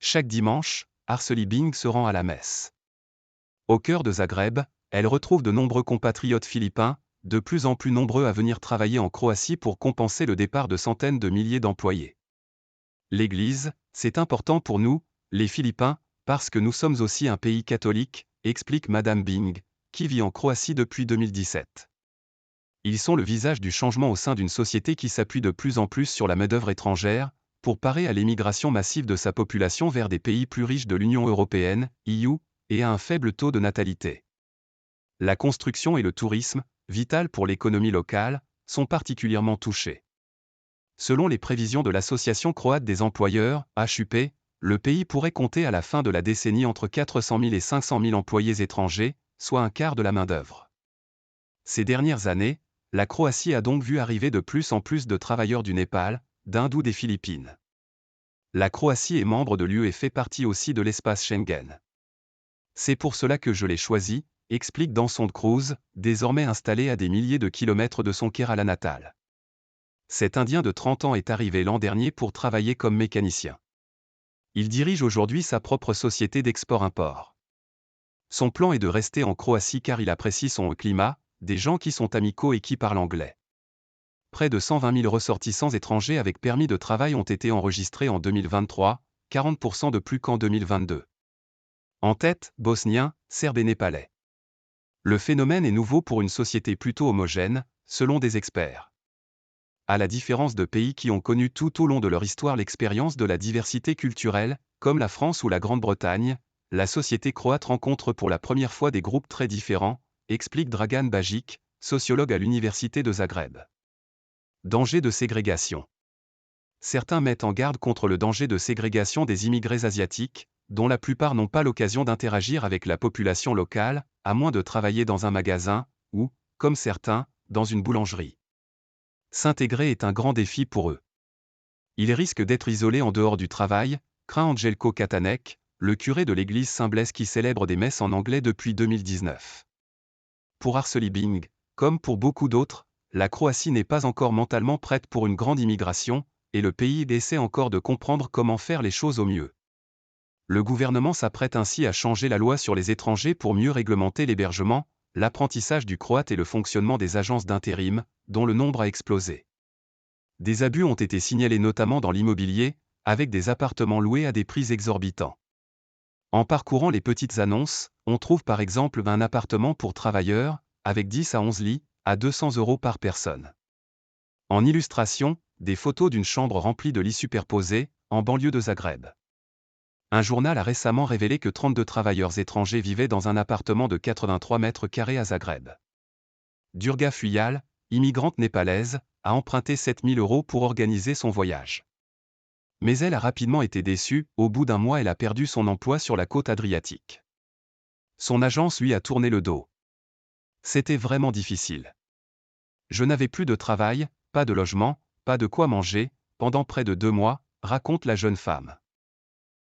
Chaque dimanche, Arsely Bing se rend à la messe. Au cœur de Zagreb, elle retrouve de nombreux compatriotes philippins, de plus en plus nombreux à venir travailler en Croatie pour compenser le départ de centaines de milliers d'employés. L'Église, c'est important pour nous, les Philippins, parce que nous sommes aussi un pays catholique, explique Madame Bing, qui vit en Croatie depuis 2017. Ils sont le visage du changement au sein d'une société qui s'appuie de plus en plus sur la main-d'œuvre étrangère, pour parer à l'émigration massive de sa population vers des pays plus riches de l'Union européenne, EU, et à un faible taux de natalité. La construction et le tourisme, vital pour l'économie locale, sont particulièrement touchés. Selon les prévisions de l'Association croate des employeurs, HUP, le pays pourrait compter à la fin de la décennie entre 400 000 et 500 000 employés étrangers, soit un quart de la main-d'œuvre. Ces dernières années, la Croatie a donc vu arriver de plus en plus de travailleurs du Népal, d'Inde ou des Philippines. La Croatie est membre de l'UE et fait partie aussi de l'espace Schengen. C'est pour cela que je l'ai choisi, explique Danson de Cruz, désormais installé à des milliers de kilomètres de son Kerala natal. Cet Indien de 30 ans est arrivé l'an dernier pour travailler comme mécanicien. Il dirige aujourd'hui sa propre société d'export-import. Son plan est de rester en Croatie car il apprécie son climat, des gens qui sont amicaux et qui parlent anglais. Près de 120 000 ressortissants étrangers avec permis de travail ont été enregistrés en 2023, 40% de plus qu'en 2022. En tête, Bosniens, Serbes et Népalais. Le phénomène est nouveau pour une société plutôt homogène, selon des experts. À la différence de pays qui ont connu tout au long de leur histoire l'expérience de la diversité culturelle, comme la France ou la Grande-Bretagne, la société croate rencontre pour la première fois des groupes très différents, explique Dragan Bajic, sociologue à l'université de Zagreb. Danger de ségrégation. Certains mettent en garde contre le danger de ségrégation des immigrés asiatiques, dont la plupart n'ont pas l'occasion d'interagir avec la population locale, à moins de travailler dans un magasin, ou, comme certains, dans une boulangerie. S'intégrer est un grand défi pour eux. Ils risquent d'être isolés en dehors du travail, craint Angelko Katanek, le curé de l'église Saint-Blaise qui célèbre des messes en anglais depuis 2019. Pour Arsely Bing, comme pour beaucoup d'autres, la Croatie n'est pas encore mentalement prête pour une grande immigration, et le pays essaie encore de comprendre comment faire les choses au mieux. Le gouvernement s'apprête ainsi à changer la loi sur les étrangers pour mieux réglementer l'hébergement, l'apprentissage du croate et le fonctionnement des agences d'intérim, dont le nombre a explosé. Des abus ont été signalés notamment dans l'immobilier, avec des appartements loués à des prix exorbitants. En parcourant les petites annonces, on trouve par exemple un appartement pour travailleurs, avec 10 à 11 lits, à 200 € par personne. En illustration, des photos d'une chambre remplie de lits superposés, en banlieue de Zagreb. Un journal a récemment révélé que 32 travailleurs étrangers vivaient dans un appartement de 83 mètres carrés à Zagreb. Durga Fuyal, immigrante népalaise, a emprunté 7 000 € pour organiser son voyage. Mais elle a rapidement été déçue, au bout d'un mois elle a perdu son emploi sur la côte adriatique. Son agence lui a tourné le dos. C'était vraiment difficile. Je n'avais plus de travail, pas de logement, pas de quoi manger, pendant près de 2 mois, raconte la jeune femme.